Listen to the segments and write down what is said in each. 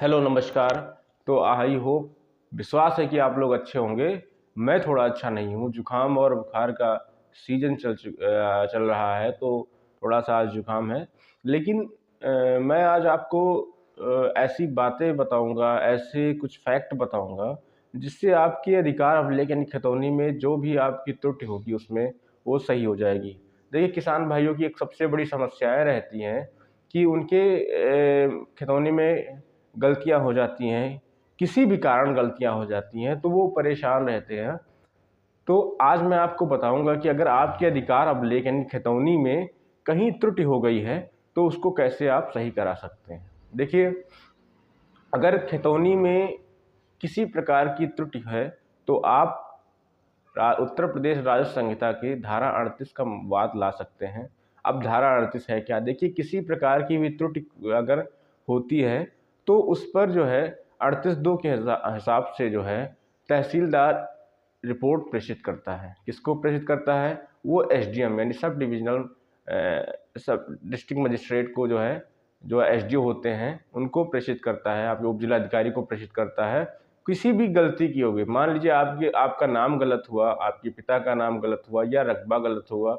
Hello नमस्कार। तो I hope विश्वास है कि आप लोग अच्छे होंगे। मैं थोड़ा अच्छा नहीं हूँ, जुकाम और बुखार का सीजन चल रहा है, तो थोड़ा सा आज जुकाम है। लेकिन मैं आज आपको ऐसी बातें बताऊंगा, ऐसे कुछ फैक्ट बताऊंगा जिससे आपके अधिकार अभिलेख यानी खतौनी में जो भी आपकी त्रुटि होगी उसमें वो सही हो जाएगी। देखिए, किसान भाइयों की एक सबसे बड़ी समस्याएं रहती हैं कि उनके खतौनी में गलतियां हो जाती हैं, किसी भी कारण गलतियां हो जाती हैं, तो वो परेशान रहते हैं। तो आज मैं आपको बताऊंगा कि अगर आपके अधिकार अभिलेख यानी खतौनी में कहीं त्रुटि हो गई है तो उसको कैसे आप सही करा सकते हैं। देखिए, अगर खतौनी में किसी प्रकार की त्रुटि है तो आप उत्तर प्रदेश राजस्व संहिता की धारा 38 का वाद ला सकते हैं। अब धारा 38 है क्या? देखिए, किसी प्रकार की भी त्रुटि अगर होती है तो उस पर जो है 38(2) के हिसाब से जो है तहसीलदार रिपोर्ट प्रेषित करता है। किसको प्रेषित करता है? वो एसडीएम यानी सब डिविजनल सब डिस्ट्रिक्ट मजिस्ट्रेट को जो एसडीओ होते हैं उनको प्रेषित करता है, आपके उप जिलाधिकारी को प्रेषित करता है। किसी भी गलती की होगी, मान लीजिए आपका नाम गलत हुआ, आपके पिता का नाम गलत हुआ या रकबा गलत हुआ,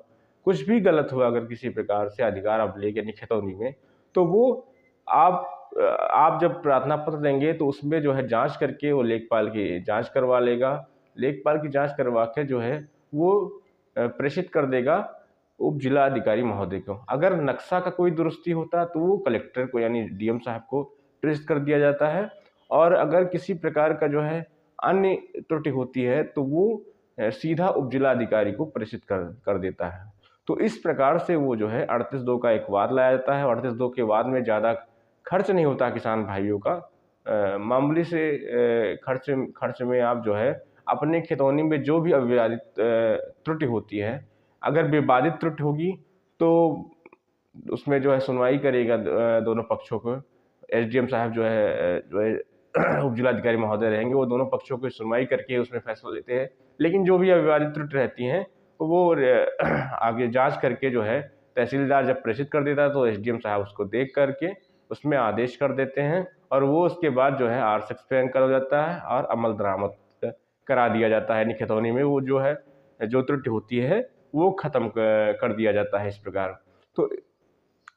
कुछ भी गलत हुआ अगर किसी प्रकार से अधिकार अभिलेख यानी खतौनी में, तो वो आप जब प्रार्थना पत्र देंगे तो उसमें जो है जांच करके वो लेखपाल की जांच करवा लेगा। लेखपाल की जांच करवा के जो है वो प्रेषित कर देगा उप जिला अधिकारी महोदय को। अगर नक्शा का कोई दुरुस्ती होता है तो वो कलेक्टर को यानी डीएम साहब को प्रेषित कर दिया जाता है। और अगर किसी प्रकार का जो है अन्य त्रुटि होती है तो वो सीधा उप जिला अधिकारी को प्रेषित कर देता है। तो इस प्रकार से वो जो है 38(2) का एक वाद लाया जाता है। 38(2) के वाद में ज़्यादा खर्च नहीं होता किसान भाइयों का। मामूली से खर्च में आप जो है अपने खतौनी में जो भी अविवादित त्रुटि होती है, अगर विवादित त्रुटि होगी तो उसमें जो है सुनवाई करेगा दोनों पक्षों को। एसडीएम साहब जो है उप जिलाधिकारी महोदय रहेंगे, वो दोनों पक्षों की सुनवाई करके उसमें फैसला लेते हैं। लेकिन जो भी अविवादित त्रुटि रहती हैं तो वो आगे जांच करके जो है तहसीलदार जब प्रेषित कर देता है तो एसडीएम साहब उसको देख करके उसमें आदेश कर देते हैं और वो उसके बाद जो है आर एक्सपेंड करा जाता है और अमल दरामद करा दिया जाता है। यानी खतौनी में वो जो है जो त्रुटि होती है वो खत्म कर दिया जाता है इस प्रकार। तो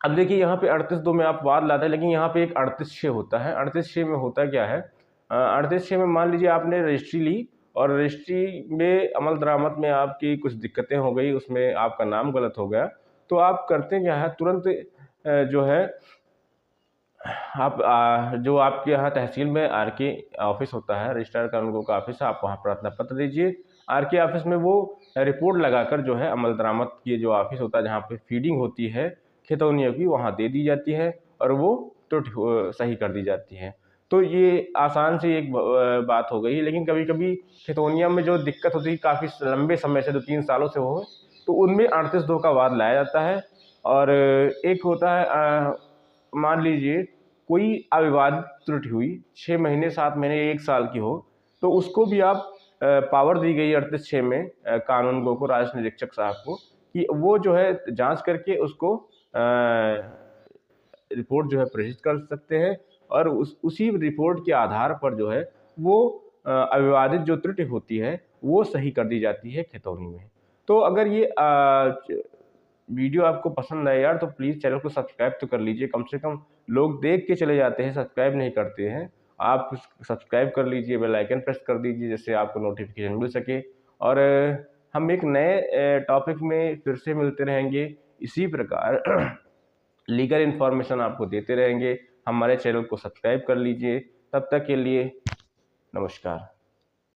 अब देखिए, यहाँ पे 38(2) में आप वाद लाते हैं, लेकिन यहाँ पे एक 38(6) होता है। 38(6) में होता क्या है? 38(6) में मान लीजिए आपने रजिस्ट्री ली और रजिस्ट्री में अमल दरामद में आपकी कुछ दिक्कतें हो गई, उसमें आपका नाम गलत हो गया, तो आप करते क्या है, तुरंत जो है आप जो आपके यहाँ तहसील में आरके ऑफिस होता है, रजिस्ट्रार कानूनगो का ऑफिस है, आप वहाँ प्रार्थना पत्र दीजिए। आरके ऑफिस में वो रिपोर्ट लगाकर जो है अमल दरामद की जो ऑफिस होता है जहाँ पे फीडिंग होती है खतौनियों की, वहाँ दे दी जाती है और वो त्रुटि सही कर दी जाती है। तो ये आसान सी एक बात हो गई। लेकिन कभी कभी खतौनिया में जो दिक्कत होती है काफ़ी लंबे समय से 2-3 सालों से हो, तो उनमें 38(2) का वाद लाया जाता है। और एक होता है मान लीजिए कोई अविवादित त्रुटि हुई 6 महीने 7 महीने 1 साल की हो, तो उसको भी आप पावर दी गई 38(6) में कानूनगो को, राजस्व निरीक्षक साहब को, कि वो जो है जांच करके उसको रिपोर्ट जो है प्रेषित कर सकते हैं और उसी रिपोर्ट के आधार पर जो है वो अविवादित जो त्रुटि होती है वो सही कर दी जाती है खतौनी में। तो अगर ये वीडियो आपको पसंद आए यार तो प्लीज़ चैनल को सब्सक्राइब तो कर लीजिए। कम से कम लोग देख के चले जाते हैं, सब्सक्राइब नहीं करते हैं। आप सब्सक्राइब कर लीजिए, बेल आइकन प्रेस कर दीजिए जिससे आपको नोटिफिकेशन मिल सके। और हम एक नए टॉपिक में फिर से मिलते रहेंगे इसी प्रकार लीगल इन्फॉर्मेशन आपको देते रहेंगे। हमारे चैनल को सब्सक्राइब कर लीजिए। तब तक के लिए नमस्कार।